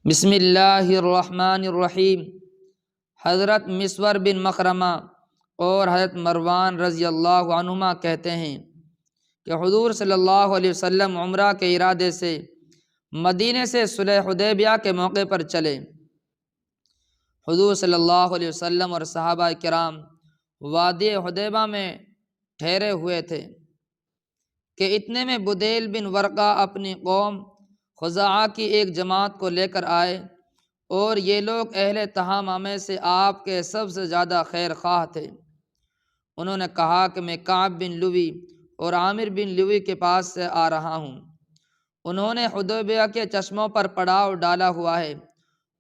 بسم اللہ الرحمن الرحیم۔ حضرت مسور بن مخرمہ اور حضرت مروان رضی اللہ عنہما کہتے ہیں کہ حضور صلی اللہ علیہ وسلم عمرہ کے ارادے سے مدینے سے صلح حدیبیہ کے موقع پر چلے۔ حضور صلی اللہ علیہ وسلم اور صحابہ کرام وادی حدیبہ میں ٹھہرے ہوئے تھے کہ اتنے میں بدیل بن ورقہ اپنی قوم خزاعہ کی ایک جماعت کو لے کر آئے، اور یہ لوگ اہل تہامہ میں سے آپ کے سب سے زیادہ خیر خواہ تھے۔ انہوں نے کہا کہ میں کعب بن لوی اور عامر بن لوی کے پاس سے آ رہا ہوں۔ انہوں نے حدیبیہ کے چشموں پر پڑاؤ ڈالا ہوا ہے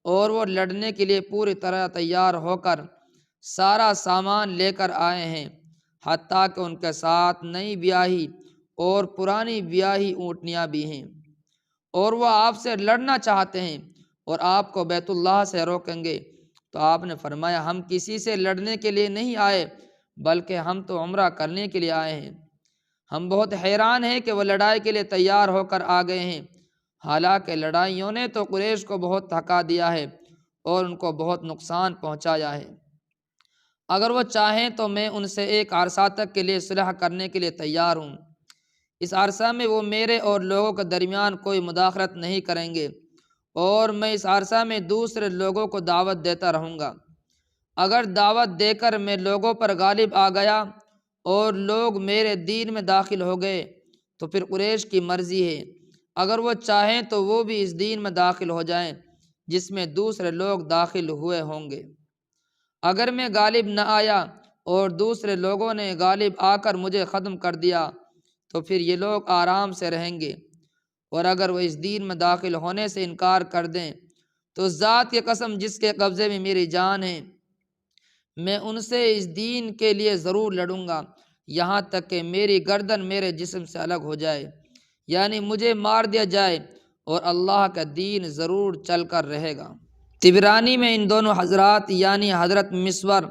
اور وہ لڑنے کے لیے پوری طرح تیار ہو کر سارا سامان لے کر آئے ہیں، حتیٰ کہ ان کے ساتھ نئی بیاہی اور پرانی بیاہی اونٹنیاں بھی ہیں، اور وہ آپ سے لڑنا چاہتے ہیں اور آپ کو بیت اللہ سے روکیں گے۔ تو آپ نے فرمایا، ہم کسی سے لڑنے کے لیے نہیں آئے، بلکہ ہم تو عمرہ کرنے کے لیے آئے ہیں۔ ہم بہت حیران ہیں کہ وہ لڑائی کے لیے تیار ہو کر آ گئے ہیں، حالانکہ لڑائیوں نے تو قریش کو بہت تھکا دیا ہے اور ان کو بہت نقصان پہنچایا ہے۔ اگر وہ چاہیں تو میں ان سے ایک عرصہ تک کے لیے صلح کرنے کے لیے تیار ہوں۔ اس عرصہ میں وہ میرے اور لوگوں کے درمیان کوئی مداخلت نہیں کریں گے، اور میں اس عرصہ میں دوسرے لوگوں کو دعوت دیتا رہوں گا۔ اگر دعوت دے کر میں لوگوں پر غالب آ گیا اور لوگ میرے دین میں داخل ہو گئے تو پھر قریش کی مرضی ہے، اگر وہ چاہیں تو وہ بھی اس دین میں داخل ہو جائیں جس میں دوسرے لوگ داخل ہوئے ہوں گے۔ اگر میں غالب نہ آیا اور دوسرے لوگوں نے غالب آ کر مجھے ختم کر دیا تو پھر یہ لوگ آرام سے رہیں گے، اور اگر وہ اس دین میں داخل ہونے سے انکار کر دیں تو ذات کی قسم جس کے قبضے میں میری جان ہے، میں ان سے اس دین کے لیے ضرور لڑوں گا، یہاں تک کہ میری گردن میرے جسم سے الگ ہو جائے، یعنی مجھے مار دیا جائے، اور اللہ کا دین ضرور چل کر رہے گا۔ طبرانی میں ان دونوں حضرات یعنی حضرت مسور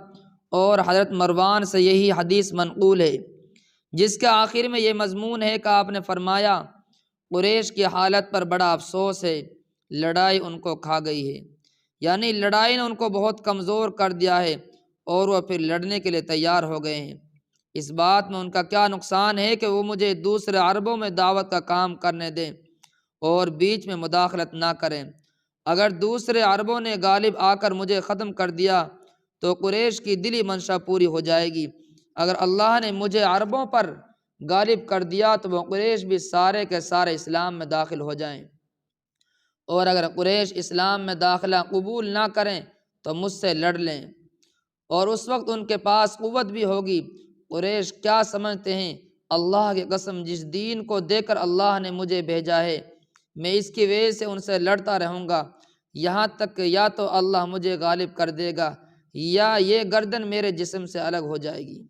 اور حضرت مروان سے یہی حدیث منقول ہے، جس کے آخر میں یہ مضمون ہے کہ آپ نے فرمایا، قریش کی حالت پر بڑا افسوس ہے، لڑائی ان کو کھا گئی ہے، یعنی لڑائی نے ان کو بہت کمزور کر دیا ہے اور وہ پھر لڑنے کے لیے تیار ہو گئے ہیں۔ اس بات میں ان کا کیا نقصان ہے کہ وہ مجھے دوسرے عربوں میں دعوت کا کام کرنے دیں اور بیچ میں مداخلت نہ کریں۔ اگر دوسرے عربوں نے غالب آ کر مجھے ختم کر دیا تو قریش کی دلی منشا پوری ہو جائے گی۔ اگر اللہ نے مجھے عربوں پر غالب کر دیا تو وہ قریش بھی سارے کے سارے اسلام میں داخل ہو جائیں، اور اگر قریش اسلام میں داخلہ قبول نہ کریں تو مجھ سے لڑ لیں، اور اس وقت ان کے پاس قوت بھی ہوگی۔ قریش کیا سمجھتے ہیں؟ اللہ کی قسم جس دین کو دے کر اللہ نے مجھے بھیجا ہے، میں اس کی وجہ سے ان سے لڑتا رہوں گا، یہاں تک کہ یا تو اللہ مجھے غالب کر دے گا یا یہ گردن میرے جسم سے الگ ہو جائے گی۔